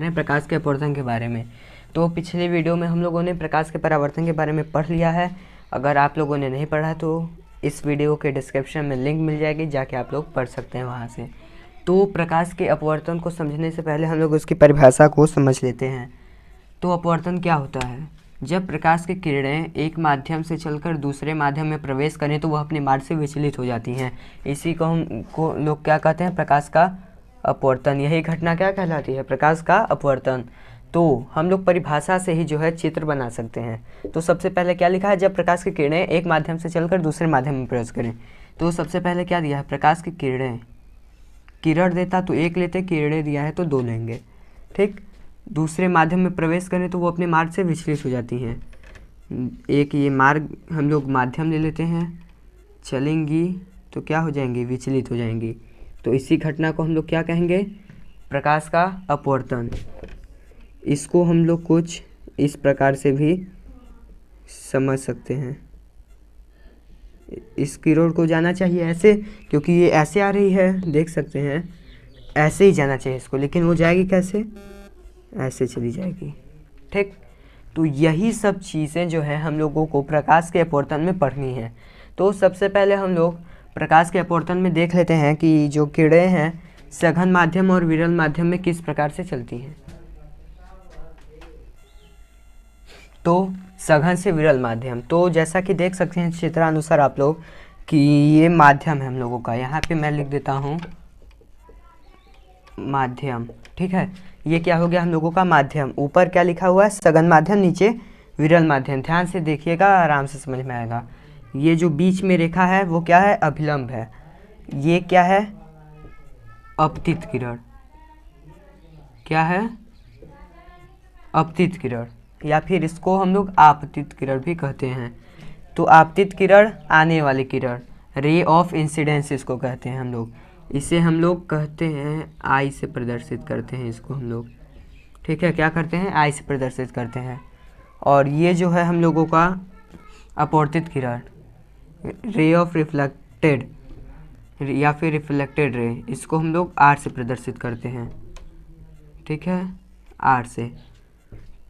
रहे हैं प्रकाश के अपवर्तन के बारे में। तो पिछले वीडियो में हम लोगों ने प्रकाश के परावर्तन के बारे में पढ़ लिया है। अगर आप लोगों ने नहीं पढ़ा तो इस वीडियो के डिस्क्रिप्शन में लिंक मिल जाएगी, जाके आप लोग पढ़ सकते हैं वहाँ से। तो प्रकाश के अपवर्तन को समझने से पहले हम लोग उसकी परिभाषा को समझ लेते हैं। तो अपवर्तन क्या होता है? जब प्रकाश की किरणें एक माध्यम से चलकर दूसरे माध्यम में प्रवेश करें तो वह अपने मार्ग से विचलित हो जाती हैं। इसी को लोग क्या कहते हैं? प्रकाश का अपवर्तन। यही घटना क्या कहलाती है? प्रकाश का अपवर्तन। तो हम लोग परिभाषा से ही जो है चित्र बना सकते हैं। तो सबसे पहले क्या लिखा है? जब प्रकाश की किरणें एक माध्यम से चलकर दूसरे माध्यम में प्रवेश करें। तो सबसे पहले क्या दिया है? प्रकाश की किरणें। किरण देता तो एक लेते, किरणें दिया है तो दो लेंगे। ठीक। दूसरे माध्यम में प्रवेश करें तो वो अपने मार्ग से विचलित हो जाती हैं। एक ये मार्ग हम लोग माध्यम ले लेते हैं, चलेंगी तो क्या हो जाएंगी? विचलित हो जाएंगी। तो इसी घटना को हम लोग क्या कहेंगे? प्रकाश का अपवर्तन। इसको हम लोग कुछ इस प्रकार से भी समझ सकते हैं। इस किरण को जाना चाहिए ऐसे, क्योंकि ये ऐसे आ रही है, देख सकते हैं। ऐसे ही जाना चाहिए इसको, लेकिन वो जाएगी कैसे? ऐसे चली जाएगी। ठीक। तो यही सब चीज़ें जो है हम लोगों को प्रकाश के अपवर्तन में पढ़नी है। तो सबसे पहले हम लोग प्रकाश के अपवर्तन में देख लेते हैं कि जो किरणें हैं सघन माध्यम और विरल माध्यम में किस प्रकार से चलती हैं। तो सघन से विरल माध्यम, तो जैसा कि देख सकते हैं चित्रानुसार आप लोग कि ये माध्यम है हम लोगों का। यहाँ पे मैं लिख देता हूँ माध्यम। ठीक है, ये क्या हो गया? हम लोगों का माध्यम। ऊपर क्या लिखा हुआ है? सघन माध्यम, नीचे विरल माध्यम। ध्यान से देखिएगा, आराम से समझ में आएगा। ये जो बीच में रेखा है वो क्या है? अभिलंब है। ये क्या है? अपतित किरण। क्या है? अपतित किरण, या फिर इसको हम लोग आपतित किरण भी कहते हैं। तो आपतित किरण आने वाली किरण, रे ऑफ इंसिडेंस इसको कहते हैं हम लोग। इसे हम लोग कहते हैं आई से प्रदर्शित करते हैं इसको हम लोग। ठीक है, क्या करते हैं? आई से प्रदर्शित करते हैं। और ये जो है हम लोगों का अपवर्तित किरण, रे ऑफ रिफ्लेक्टेड या फिर रिफ्लेक्टेड रे, इसको हम लोग आर से प्रदर्शित करते हैं। ठीक है, आर से।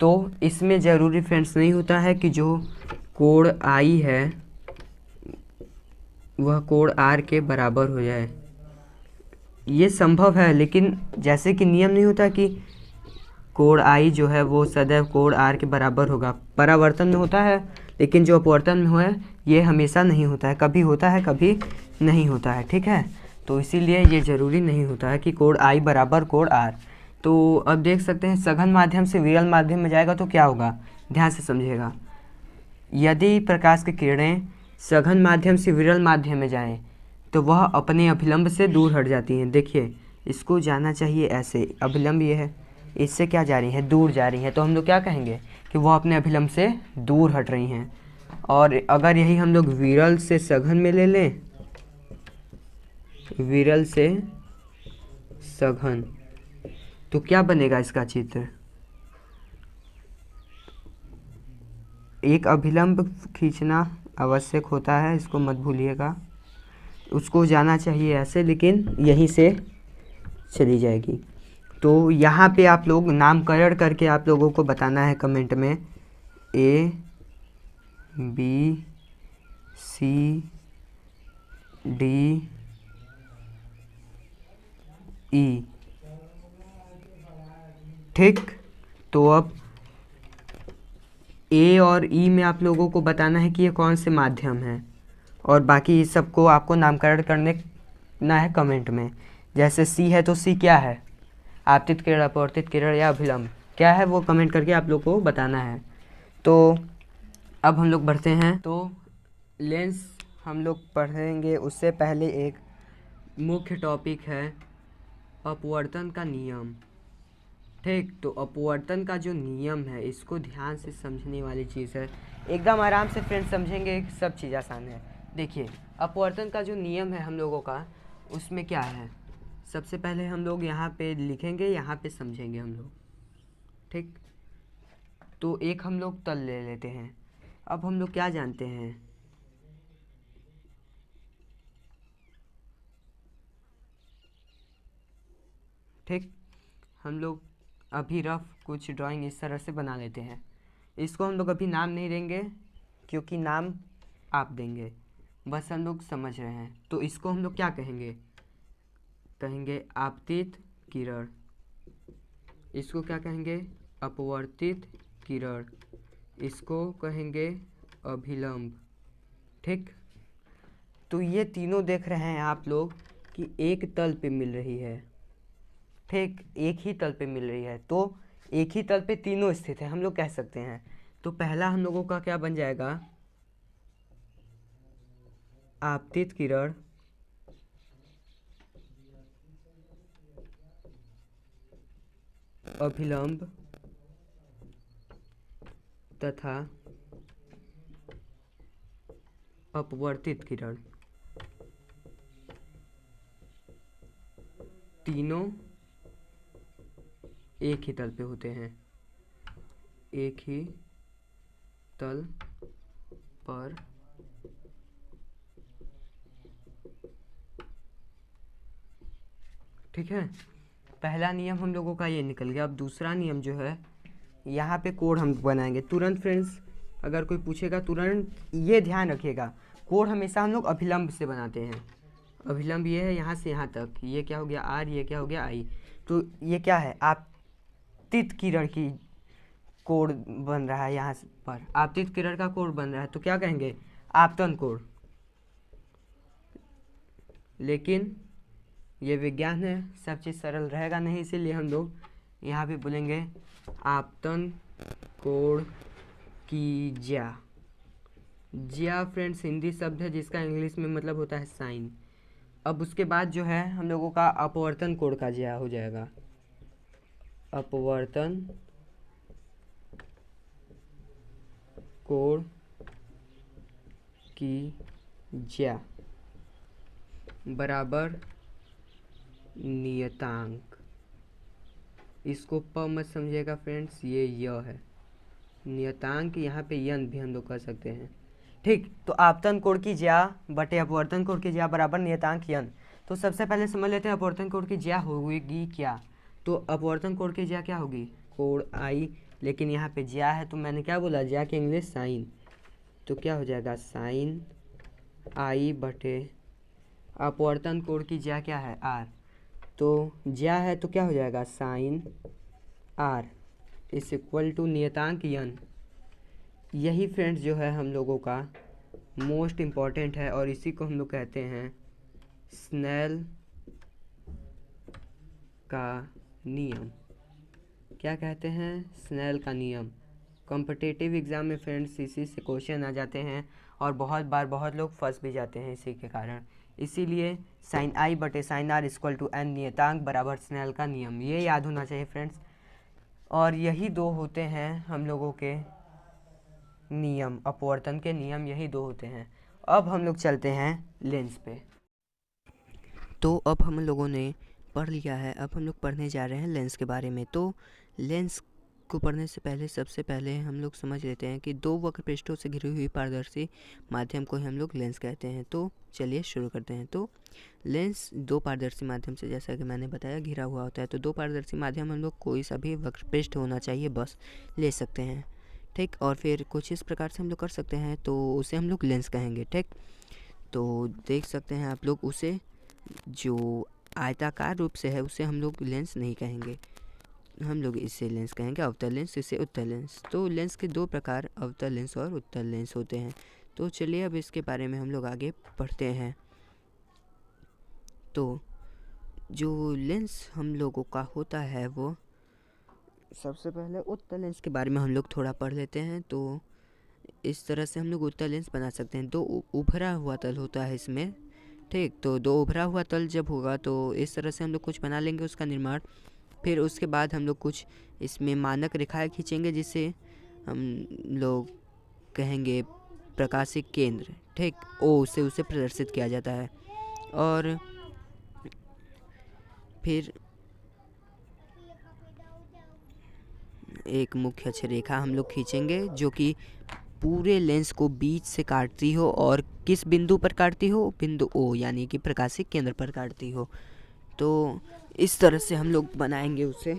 तो इसमें ज़रूरी फ्रेंड्स नहीं होता है कि जो कोण आई है वह कोण आर के बराबर हो जाए। ये संभव है, लेकिन जैसे कि नियम नहीं होता कि कोण आई जो है वो सदैव कोण आर के बराबर होगा। परावर्तन में होता है, लेकिन जो अपवर्तन में हुआ है ये हमेशा नहीं होता है। कभी होता है, कभी नहीं होता है। ठीक है, तो इसीलिए ये ज़रूरी नहीं होता है कि कोण आई बराबर कोण आर। तो अब देख सकते हैं सघन माध्यम से विरल माध्यम में जाएगा तो क्या होगा? ध्यान से समझिएगा। यदि प्रकाश की किरणें सघन माध्यम से विरल माध्यम में जाएं तो वह अपने अभिलंब से दूर हट जाती हैं। देखिए, इसको जाना चाहिए ऐसे, अभिलंब ये है, इससे क्या जा रही है? दूर जा रही है। तो हम लोग क्या कहेंगे कि वह अपने अभिलंब से दूर हट रही हैं। और अगर यही हम लोग विरल से सघन में ले लें, विरल से सघन, तो क्या बनेगा इसका चित्र? एक अभिलंब खींचना आवश्यक होता है, इसको मत भूलिएगा। उसको जाना चाहिए ऐसे, लेकिन यहीं से चली जाएगी। तो यहाँ पे आप लोग नामकरण करके आप लोगों को बताना है कमेंट में, A B C D E. ठीक। तो अब ए और ई में आप लोगों को बताना है कि ये कौन से माध्यम हैं, और बाकी सबको आपको नामकरण करने ना है कमेंट में। जैसे सी है तो सी क्या है? आपतित किरण, अपवर्तित किरण या अभिलंब, क्या है वो कमेंट करके आप लोग को बताना है। तो अब हम लोग बढ़ते हैं। तो लेंस हम लोग पढ़ेंगे, उससे पहले एक मुख्य टॉपिक है अपवर्तन का नियम। ठीक। तो अपवर्तन का जो नियम है इसको ध्यान से समझने वाली चीज़ है, एकदम आराम से फ्रेंड्स समझेंगे, सब चीज़ आसान है। देखिए, अपवर्तन का जो नियम है हम लोगों का, उसमें क्या है? सबसे पहले हम लोग यहाँ पे लिखेंगे, यहाँ पे समझेंगे हम लोग। ठीक। तो एक हम लोग तल ले लेते हैं। अब हम लोग क्या जानते हैं? ठीक। हम लोग अभी रफ कुछ ड्राइंग इस तरह से बना लेते हैं। इसको हम लोग अभी नाम नहीं देंगे क्योंकि नाम आप देंगे, बस हम लोग समझ रहे हैं। तो इसको हम लोग क्या कहेंगे, कहेंगे आपतित किरण। इसको क्या कहेंगे, अपवर्तित किरण। इसको कहेंगे अभिलंब। ठीक, तो ये तीनों देख रहे हैं आप लोग कि एक तल पे मिल रही है। ठीक, एक ही तल पे मिल रही है, तो एक ही तल पे तीनों स्थित है हम लोग कह सकते हैं। तो पहला हम लोगों का क्या बन जाएगा, आपतित किरण अभिलंब तथा अपवर्तित किरण, तीनों एक ही तल पे होते हैं, एक ही तल पर ठीक है। पहला नियम हम लोगों का ये निकल गया। अब दूसरा नियम जो है, यहाँ पे कोड हम बनाएंगे तुरंत। फ्रेंड्स अगर कोई पूछेगा तुरंत ये ध्यान रखिएगा, कोड हमेशा हम लोग अभिलंब से बनाते हैं। अभिलंब ये है यहाँ से यहाँ तक, ये क्या हो गया आर, ये क्या हो गया आई। तो ये क्या है, आपतित किरण की कोड बन रहा है यहाँ पर, आपतित किरण का कोड बन रहा है, तो क्या कहेंगे, आपतन कोड। लेकिन ये विज्ञान है, सब चीज़ सरल रहेगा नहीं, इसीलिए हम लोग यहाँ पे बोलेंगे आपतन कोड की ज्या। ज्या फ्रेंड्स हिंदी शब्द है जिसका इंग्लिश में मतलब होता है साइन। अब उसके बाद जो है हम लोगों का अपवर्तन कोड का ज्या हो जाएगा, अपवर्तन कोड की ज्या बराबर नियतांक। इसको प मत समझिएगा फ्रेंड्स, ये य है नियतांक, यहाँ पे यन भी हम लोग कर सकते हैं। ठीक, तो आपतन कोड की ज्या बटे अपवर्तन कोड की ज्या बराबर नियतांक यन। तो सबसे पहले समझ लेते हैं अपवर्तन कोड की ज्या होगी क्या। तो अपवर्तन कोड की ज्या क्या होगी, कोड आई, लेकिन यहाँ पे ज्या है तो मैंने क्या बोला, ज्या की इंग्लिश साइन। तो क्या हो जाएगा साइन आई बटे अपवर्तन कोड की ज्या क्या है आर। तो ज्या है तो क्या हो जाएगा साइन आर इस इक्वल टू नियतांक यन। यही फ्रेंड्स जो है हम लोगों का मोस्ट इम्पॉर्टेंट है और इसी को हम लोग कहते हैं स्नेल का नियम। क्या कहते हैं, स्नेल का नियम। कॉम्पिटिटिव एग्ज़ाम में फ्रेंड्स इसी से क्वेश्चन आ जाते हैं और बहुत बार बहुत लोग फंस भी जाते हैं इसी के कारण। इसीलिए साइन आई बटे sine R equal to N नियतांक बराबर स्नेल का नियम, ये याद होना चाहिए फ्रेंड्स। और यही दो होते हैं हम लोगों के नियम, अपवर्तन के नियम यही दो होते हैं। अब हम लोग चलते हैं लेंस पे। तो अब हम लोगों ने पढ़ लिया है, अब हम लोग पढ़ने जा रहे हैं लेंस के बारे में। तो लेंस को पढ़ने से पहले सबसे पहले हम लोग समझ लेते हैं कि दो वक्र पृष्ठों से घिरी हुई पारदर्शी माध्यम को हम लोग लेंस कहते हैं। तो चलिए शुरू करते हैं। तो लेंस दो पारदर्शी माध्यम से, जैसा कि मैंने बताया, घिरा हुआ होता है। तो दो पारदर्शी माध्यम हम लोग कोई सा भी वक्र पृष्ठ होना चाहिए बस ले सकते हैं। ठीक, और फिर कुछ इस प्रकार से हम लोग कर सकते हैं, तो उसे हम लोग लेंस कहेंगे। ठीक, तो देख सकते हैं आप लोग, उसे जो आयताकार रूप से है उसे हम लोग लेंस नहीं कहेंगे, हम लोग इसे लेंस कहेंगे अवतल लेंस, इसे उत्तल लेंस। तो लेंस के दो प्रकार अवतल लेंस और उत्तल लेंस होते हैं। तो चलिए अब इसके बारे में हम लोग आगे पढ़ते हैं। तो जो लेंस हम लोगों का होता है वो, सबसे पहले उत्तल लेंस के बारे में हम लोग थोड़ा पढ़ लेते हैं। तो इस तरह से हम लोग उत्तल लेंस बना सकते हैं। दो उभरा हुआ तल होता है इसमें। ठीक, तो दो उभरा हुआ तल जब होगा तो इस तरह से हम लोग कुछ बना लेंगे उसका निर्माण। फिर उसके बाद हम लोग कुछ इसमें मानक रेखाएं खींचेंगे जिसे हम लोग कहेंगे प्रकाशिक केंद्र। ठीक, ओ से उसे प्रदर्शित किया जाता है। और फिर एक मुख्य अक्ष रेखा हम लोग खींचेंगे जो कि पूरे लेंस को बीच से काटती हो और किस बिंदु पर काटती हो, बिंदु ओ यानी कि प्रकाशिक केंद्र पर काटती हो। तो इस तरह से हम लोग बनाएंगे उसे।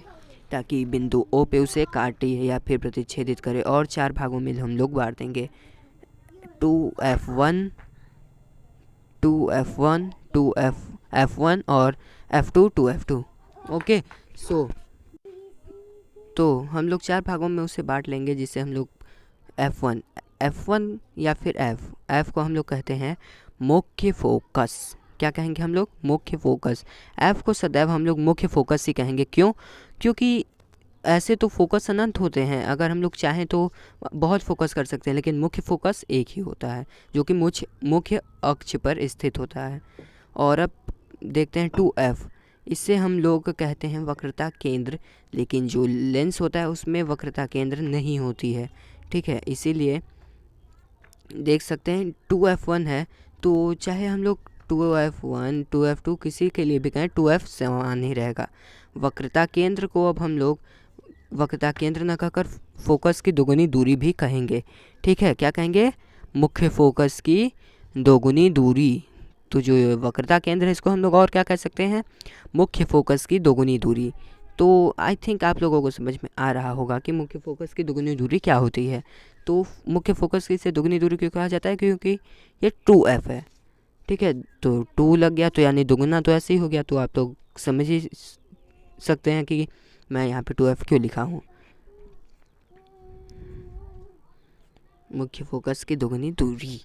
ताकि बिंदु ओ पे उसे काटे या फिर प्रतिच्छेदित करे, और 4 भागों में हम लोग बांट देंगे। 2f1 2f1 2f1 और f2 2f2। ओके, सो तो हम लोग 4 भागों में उसे बांट लेंगे, जिससे हम लोग f1 या फिर f को हम लोग कहते हैं मुख्य फोकस। क्या कहेंगे हम लोग? मुख्य फोकस। f को सदैव हम लोग मुख्य फोकस ही कहेंगे। क्यों? क्योंकि ऐसे तो फोकस अनंत होते हैं, अगर हम लोग चाहें तो बहुत फोकस कर सकते हैं, लेकिन मुख्य फोकस एक ही होता है जो कि मुख्य अक्ष पर स्थित होता है। और अब देखते हैं 2f, इससे हम लोग कहते हैं वक्रता केंद्र, लेकिन जो लेंस होता है उसमें वक्रता केंद्र नहीं होती है। ठीक है, इसीलिए देख सकते हैं 2f1 है, तो चाहे हम लोग 2f1 2f2 किसी के लिए भी कहें, 2f समान ही रहेगा। वक्रता केंद्र को अब हम लोग वक्रता केंद्र न कहकर फोकस की दोगुनी दूरी भी कहेंगे। ठीक है, क्या कहेंगे? मुख्य फोकस की दोगुनी दूरी। तो जो वक्रता केंद्र है इसको हम लोग और क्या कह सकते हैं? मुख्य फोकस की दोगुनी दूरी। तो आई थिंक आप लोगों को समझ में आ रहा होगा कि मुख्य फोकस की दोगुनी दूरी क्या होती है। तो मुख्य फोकस की से दोगुनी दूरी क्यों कहा जाता है? क्योंकि ये 2f है। ठीक है, तो 2 लग गया तो यानी दोगुना तो ऐसे ही हो गया, तो आप लोग समझ ही सकते हैं कि मैं यहाँ पे 2f क्यों लिखा हूँ। मुख्य फोकस की दोगुनी दूरी,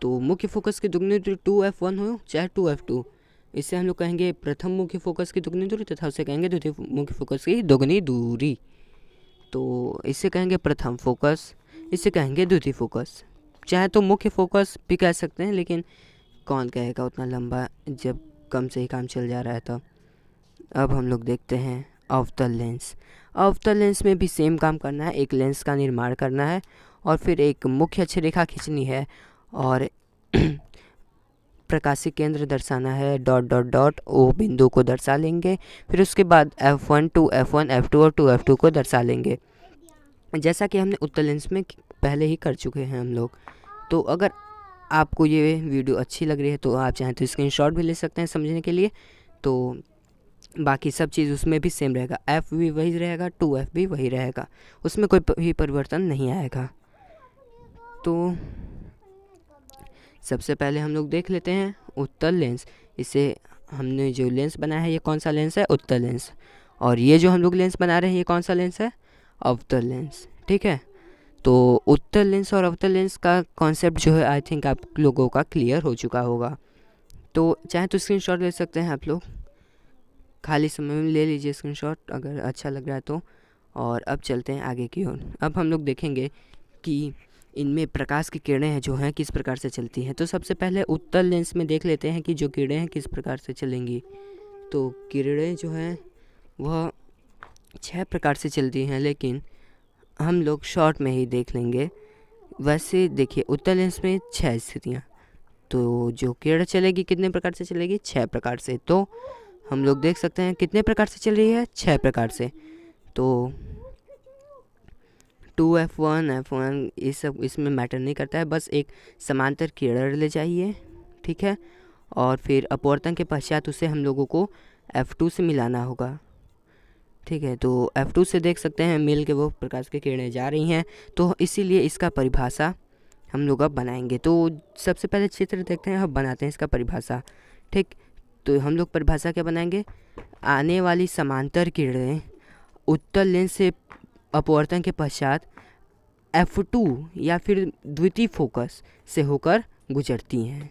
तो मुख्य फोकस की दोगुनी दूरी 2f1 हो चाहे 2f2, इससे हम लोग कहेंगे प्रथम मुख्य फोकस की दोगुनी दूरी, तथा उसे कहेंगे द्वितीय मुख्य फोकस की दोगुनी दूरी। तो इससे कहेंगे प्रथम फोकस, इससे कहेंगे द्वितीय फोकस। चाहे तो मुख्य फोकस भी कह सकते हैं, लेकिन कौन कहेगा उतना लंबा जब कम से ही काम चल जा रहा है। तो अब हम लोग देखते हैं अवतल लेंस। अवतल लेंस में भी सेम काम करना है, एक लेंस का निर्माण करना है और फिर एक मुख्य अक्ष रेखा खींचनी है और प्रकाशिक केंद्र दर्शाना है, डॉट डॉट डॉट ओ बिंदु को दर्शा लेंगे। फिर उसके बाद f1 2f1 f2 और 2f2 को दर्शा लेंगे, जैसा कि हमने उत्तल लेंस में पहले ही कर चुके हैं हम लोग। तो अगर आपको ये वीडियो अच्छी लग रही है तो आप चाहें तो स्क्रीनशॉट भी ले सकते हैं समझने के लिए। तो बाकी सब चीज़ उसमें भी सेम रहेगा, f भी वही रहेगा, 2f भी वही रहेगा, उसमें कोई भी परिवर्तन नहीं आएगा। तो सबसे पहले हम लोग देख लेते हैं उत्तल लेंस। इसे हमने जो लेंस बनाया है ये कौन सा लेंस है? उत्तल लेंस। और ये जो हम लोग लेंस बना रहे हैं ये कौन सा लेंस है? अवतल लेंस। ठीक है, तो उत्तल लेंस और अवतल लेंस का कॉन्सेप्ट जो है आई थिंक आप लोगों का क्लियर हो चुका होगा। तो चाहे तो स्क्रीनशॉट ले सकते हैं आप लोग, खाली समय में ले लीजिए स्क्रीनशॉट अगर अच्छा लग रहा है तो। और अब चलते हैं आगे की ओर। अब हम लोग देखेंगे कि इनमें प्रकाश की किरणें हैं जो हैं किस प्रकार से चलती हैं। तो सबसे पहले उत्तल लेंस में देख लेते हैं कि जो किरणें हैं किस प्रकार से चलेंगी। तो किरणें जो हैं वह 6 प्रकार से चलती हैं, लेकिन हम लोग शॉर्ट में ही देख लेंगे। वैसे देखिए उत्तल लेंस में 6 स्थितियाँ, तो जो किरण चलेगी कितने प्रकार से चलेगी? 6 प्रकार से। तो हम लोग देख सकते हैं कितने प्रकार से चल रही है? 6 प्रकार से। तो 2f1 f1 ये सब इसमें मैटर नहीं करता है, बस एक समांतर किरण ले जाइए। ठीक है, और फिर अपवर्तन के पश्चात उसे हम लोगों को f2 से मिलाना होगा। ठीक है, तो f2 से देख सकते हैं मिल के वो प्रकाश की किरणें जा रही हैं, तो इसीलिए इसका परिभाषा हम लोग अब बनाएंगे। तो सबसे पहले चित्र देखते हैं, अब बनाते हैं इसका परिभाषा। ठीक, तो हम लोग परिभाषा क्या बनाएंगे? आने वाली समांतर किरणें उत्तल लेंस से अपवर्तन के पश्चात f2 या फिर द्वितीय फोकस से होकर गुजरती हैं।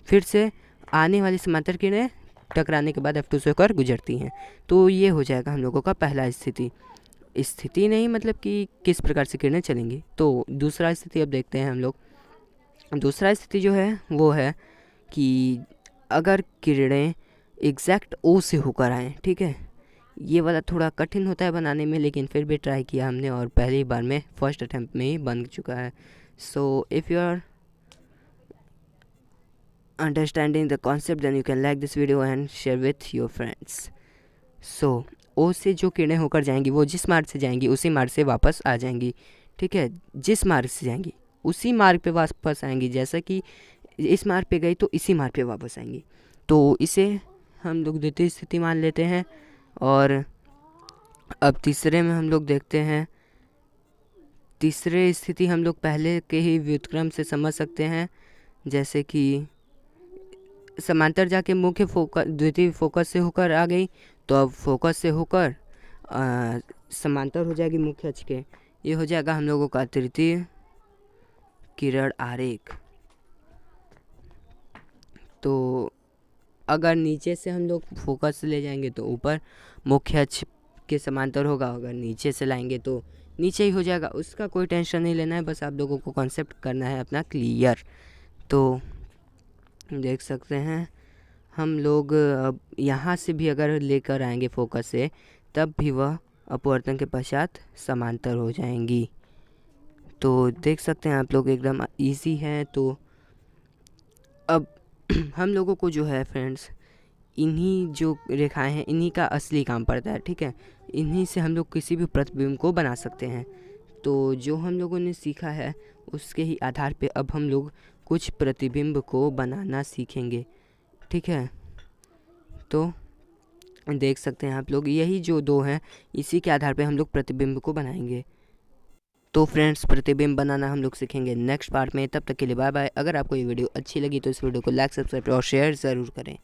फिर से आने वाली समांतर किरणें टकराने के बाद f2 से होकर गुजरती हैं। तो ये हो जाएगा हम लोगों का पहला स्थिति। स्थिति नहीं मतलब कि किस प्रकार से किरणें चलेंगी। तो दूसरा स्थिति अब देखते हैं हम लोग। दूसरा स्थिति जो है वो है कि अगर किरणें एग्जैक्ट O से होकर आएँ। ठीक है, ये वाला थोड़ा कठिन होता है बनाने में, लेकिन फिर भी ट्राई किया हमने और पहली बार में फर्स्ट अटैम्प्ट में ही बन चुका है। So if you are understanding the concept then you can like this video and share with your friends. So ओ से जो किरणें होकर जाएंगी वो जिस मार्ग से जाएंगी उसी मार्ग से वापस आ जाएंगी। ठीक है, जिस मार्ग से जाएंगी उसी मार्ग पे वापस आएंगी, जैसा कि इस मार्ग पे गई तो इसी मार्ग पे वापस आएंगी। तो इसे हम लोग द्वितीय स्थिति मान लेते हैं। और अब तीसरे में हम लोग देखते हैं, तीसरे स्थिति हम लोग पहले के ही व्युत्क्रम से समझ सकते हैं, जैसे कि समांतर जाके मुख्य फोकस द्वितीय फोकस से होकर आ गई, तो अब फोकस से होकर समांतर हो जाएगी मुख्य अक्ष के। ये हो जाएगा हम लोगों का तृतीय किरण आरेख। तो अगर नीचे से हम लोग फोकस ले जाएंगे तो ऊपर मुख्य अक्ष के समांतर होगा, अगर नीचे से लाएंगे तो नीचे ही हो जाएगा। उसका कोई टेंशन नहीं लेना है, बस आप लोगों को कॉन्सेप्ट करना है अपना क्लियर। तो देख सकते हैं हम लोग अब यहाँ से भी अगर लेकर आएंगे फोकस से, तब भी वह अपवर्तन के पश्चात समांतर हो जाएंगी। तो देख सकते हैं आप लोग एकदम इजी है। तो अब हम लोगों को जो है फ्रेंड्स, इन्हीं जो रेखाएं हैं इन्हीं का असली काम पड़ता है, ठीक है। इन्हीं से हम लोग किसी भी प्रतिबिंब को बना सकते हैं। तो जो हम लोगों ने सीखा है उसके ही आधार पे अब हम लोग कुछ प्रतिबिंब को बनाना सीखेंगे, ठीक है। तो देख सकते हैं आप लोग, यही जो दो हैं इसी के आधार पे हम लोग प्रतिबिंब को बनाएंगे। तो फ्रेंड्स, प्रतिबिंब बनाना हम लोग सीखेंगे नेक्स्ट पार्ट में। तब तक के लिए बाय बाय। अगर आपको ये वीडियो अच्छी लगी तो इस वीडियो को लाइक, सब्सक्राइब और शेयर ज़रूर करें।